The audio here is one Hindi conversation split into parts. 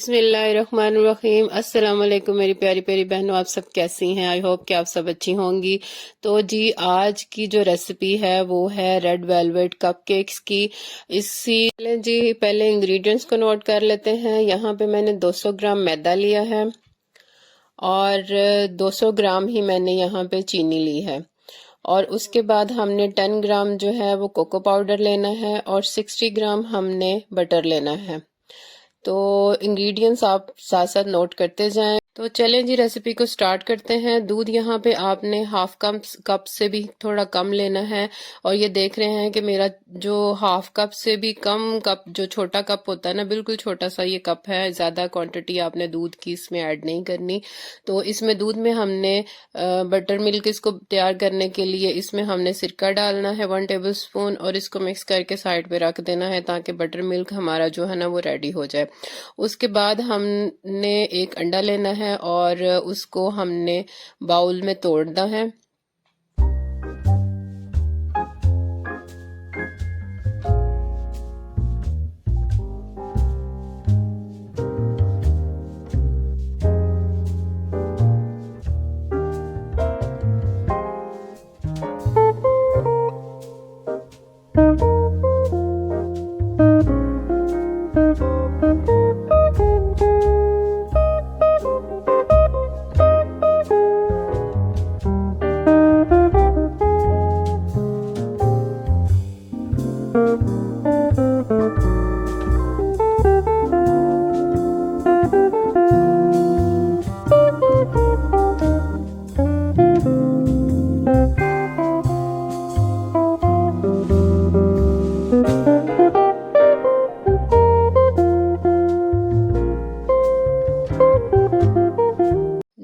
बिस्मिल्लाहिर्रहमानिर्रहीम। अस्सलाम वालेकुम मेरी प्यारी प्यारी बहनों, आप सब कैसी हैं? आई होप कि आप सब अच्छी होंगी। तो जी आज की जो रेसिपी है वो है रेड वेलवेट कपकेक्स की। इसी जी पहले इंग्रेडिएंट्स को नोट कर लेते हैं। यहाँ पे मैंने 200 ग्राम मैदा लिया है और 200 ग्राम ही मैंने यहाँ पे चीनी ली है। और उसके बाद हमने 10 ग्राम जो है वो कोको पाउडर लेना है और 60 ग्राम हमने बटर लेना है। तो इंग्रेडिएंट्स आप साथ साथ नोट करते जाएं। तो चलें जी रेसिपी को स्टार्ट करते हैं। दूध यहाँ पे आपने हाफ कप से भी थोड़ा कम लेना है। और ये देख रहे हैं कि मेरा जो हाफ कप से भी कम कप, जो छोटा कप होता है ना, बिल्कुल छोटा सा ये कप है। ज्यादा क्वांटिटी आपने दूध की इसमें ऐड नहीं करनी। तो इसमें दूध में हमने बटर मिल्क इसको तैयार करने के लिए इसमें हमने सिरका डालना है 1 टेबल स्पून और इसको मिक्स करके साइड पे रख देना है ताकि बटर मिल्क हमारा जो है ना वो रेडी हो जाए। उसके बाद हमने एक अंडा लेना है और उसको हमने बाउल में तोड़ना है।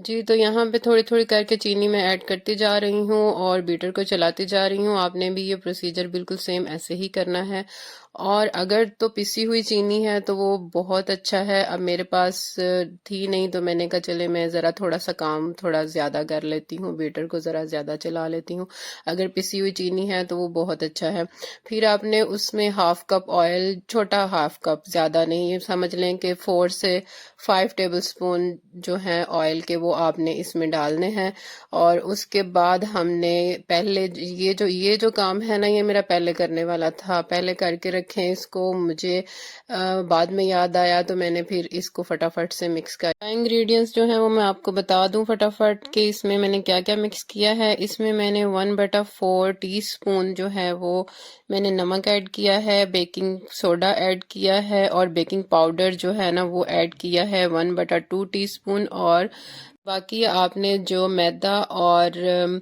जी तो यहाँ पे थोड़ी थोड़ी करके चीनी मैं ऐड करती जा रही हूँ और बीटर को चलाती जा रही हूँ। आपने भी ये प्रोसीजर बिल्कुल सेम ऐसे ही करना है। और अगर तो पिसी हुई चीनी है तो वो बहुत अच्छा है। अब मेरे पास थी नहीं तो मैंने कहा चले मैं ज़रा थोड़ा सा काम थोड़ा ज़्यादा कर लेती हूँ, बीटर को ज़रा ज़्यादा चला लेती हूँ। अगर पिसी हुई चीनी है तो वो बहुत अच्छा है। फिर आपने उसमें हाफ कप ऑयल, छोटा हाफ कप, ज़्यादा नहीं, ये समझ लें कि 4 से 5 टेबल स्पून जो है ऑयल के वो आपने इसमें डालने हैं। और उसके बाद हमने पहले ये जो काम है ना, ये मेरा पहले करने वाला था, पहले करके रखें इसको। मुझे बाद में याद आया तो मैंने फिर इसको फटाफट से मिक्स कर। इंग्रेडिएंट्स जो है वो मैं आपको बता दूं फटाफट कि इसमें मैंने क्या क्या मिक्स किया है। इसमें मैंने 1/4 टीस्पून जो है वो मैंने नमक ऐड किया है, बेकिंग सोडा ऐड किया है और बेकिंग पाउडर जो है ना वो ऐड किया है 1/2 टीस्पून। और बाकी आपने जो मैदा और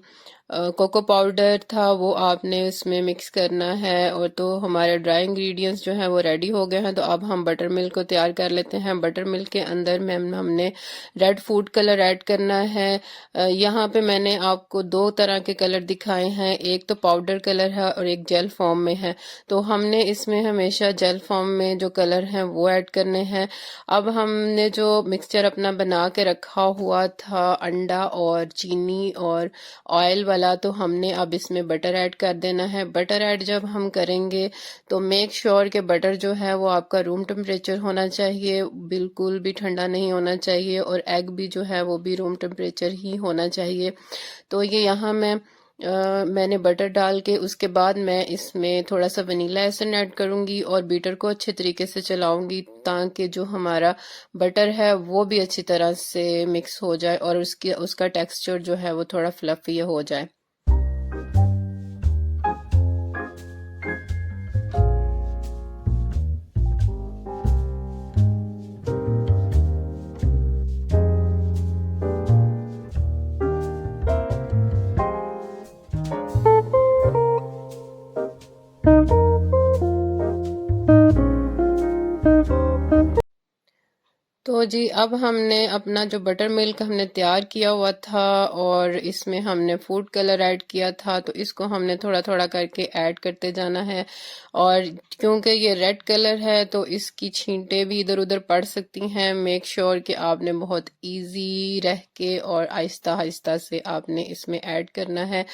कोको पाउडर था वो आपने इसमें मिक्स करना है। और तो हमारे ड्राई इंग्रेडिएंट्स जो हैं वो रेडी हो गए हैं। तो अब हम बटर मिल्क को तैयार कर लेते हैं। बटर मिल्क के अंदर में हमने रेड फूड कलर ऐड करना है। यहाँ पे मैंने आपको 2 तरह के कलर दिखाए हैं, एक तो पाउडर कलर है और एक जेल फॉर्म में है। तो हमने इसमें हमेशा जेल फॉर्म में जो कलर हैं वो ऐड करने हैं। अब हमने जो मिक्सचर अपना बना के रखा हुआ था, अंडा और चीनी और ऑयल वाला, तो हमने अब इसमें बटर ऐड कर देना है। बटर ऐड जब हम करेंगे तो मेक श्योर कि बटर जो है वो आपका रूम टेम्परेचर होना चाहिए, बिल्कुल भी ठंडा नहीं होना चाहिए। और एग भी जो है वो भी रूम टेम्परेचर ही होना चाहिए। तो ये यहाँ मैंने बटर डाल के उसके बाद मैं इसमें थोड़ा सा वनीला एसेंस ऐड करूंगी और बीटर को अच्छे तरीके से चलाऊंगी ताकि जो हमारा बटर है वो भी अच्छी तरह से मिक्स हो जाए और उसका टेक्सचर जो है वो थोड़ा फ्लफी हो जाए। तो जी अब हमने अपना जो बटर मिल्क हमने तैयार किया हुआ था और इसमें हमने फूड कलर ऐड किया था, तो इसको हमने थोड़ा थोड़ा करके ऐड करते जाना है। और क्योंकि ये रेड कलर है तो इसकी छींटे भी इधर उधर पड़ सकती हैं। मेक श्योर कि आपने बहुत इजी रह के और आहिस्ता आहिस्ता से आपने इसमें ऐड करना है।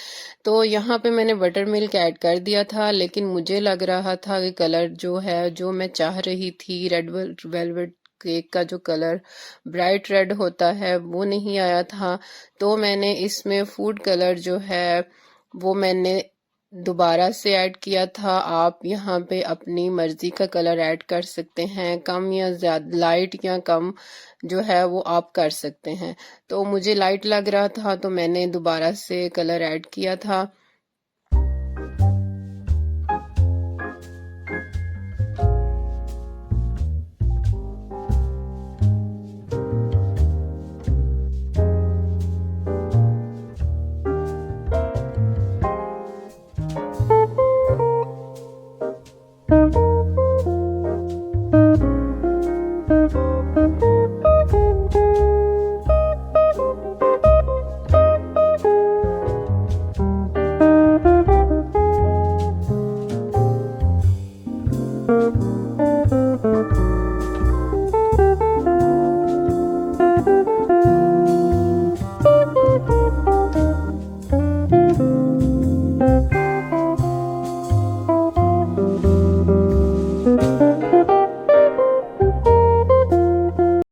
तो यहाँ पे मैंने बटर मिल्क ऐड कर दिया था, लेकिन मुझे लग रहा था कि कलर जो है, जो मैं चाह रही थी रेड वेलवेट केक का जो कलर ब्राइट रेड होता है वो नहीं आया था, तो मैंने इसमें फूड कलर जो है वो मैंने दोबारा से ऐड किया था। आप यहाँ पे अपनी मर्जी का कलर ऐड कर सकते हैं, कम या ज्यादा, लाइट या कम जो है वो आप कर सकते हैं। तो मुझे लाइट लग रहा था तो मैंने दोबारा से कलर ऐड किया था।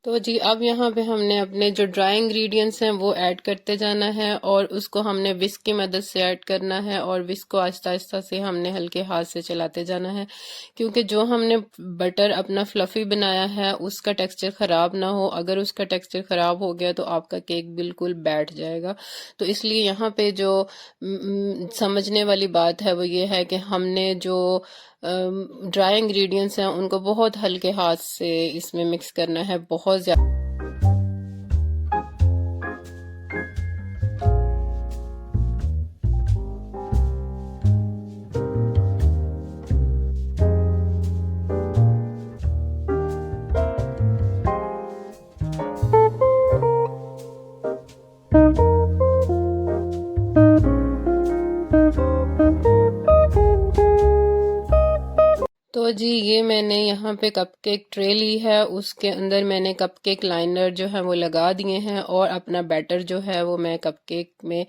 तो जी अब यहाँ पे हमने अपने जो ड्राई इंग्रेडिएंट्स हैं वो ऐड करते जाना है और उसको हमने विस्क की मदद से ऐड करना है और विस्क को आहिस्ता आहिस्ता से हमने हल्के हाथ से चलाते जाना है, क्योंकि जो हमने बटर अपना फ्लफी बनाया है उसका टेक्सचर ख़राब ना हो। अगर उसका टेक्सचर ख़राब हो गया तो आपका केक बिल्कुल बैठ जाएगा। तो इसलिए यहाँ पे जो समझने वाली बात है वो ये है कि हमने जो ड्राई इंग्रेडिएंट्स हैं उनको बहुत हल्के हाथ से इसमें मिक्स करना है, बहुत ज़्यादा। तो जी ये मैंने यहाँ पे कपकेक ट्रे ली है, उसके अंदर मैंने कपकेक लाइनर जो है वो लगा दिए हैं और अपना बैटर जो है वो मैं कपकेक में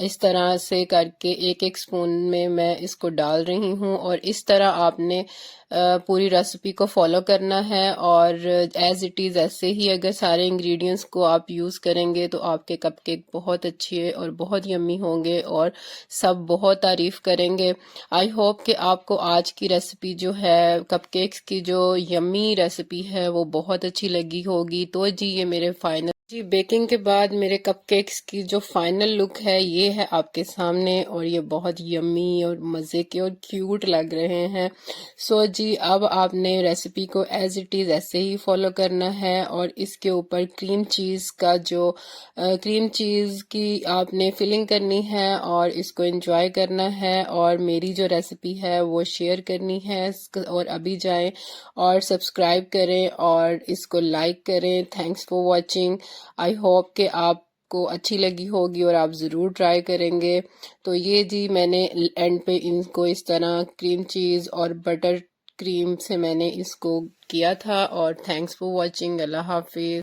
इस तरह से करके एक एक स्पून में मैं इसको डाल रही हूँ। और इस तरह आपने पूरी रेसिपी को फॉलो करना है और एज इट इज़ ऐसे ही अगर सारे इंग्रेडिएंट्स को आप यूज़ करेंगे तो आपके कपकेक बहुत अच्छे और बहुत यम्मी होंगे और सब बहुत तारीफ करेंगे। आई होप कि आपको आज की रेसिपी जो है कपकेक्स की जो यम्मी रेसिपी है वो बहुत अच्छी लगी होगी। तो जी ये मेरे फाइनल जी बेकिंग के बाद मेरे कपकेक्स की जो फाइनल लुक है ये है आपके सामने और ये बहुत यम्मी और मज़े के और क्यूट लग रहे हैं। सो जी अब आपने रेसिपी को एज इट इज़ ऐसे ही फॉलो करना है और इसके ऊपर क्रीम चीज़ का जो क्रीम चीज़ की आपने फिलिंग करनी है और इसको एंजॉय करना है और मेरी जो रेसिपी है वो शेयर करनी है। और अभी जाएं और सब्सक्राइब करें और इसको लाइक करें। Thanks for watching. I hope कि आपको अच्छी लगी होगी और आप ज़रूर ट्राई करेंगे। तो ये जी मैंने एंड पे इनको इस तरह क्रीम चीज़ और बटर क्रीम से मैंने इसको किया था। और थैंक्स फॉर वॉचिंग। अल्लाह हाफिज़।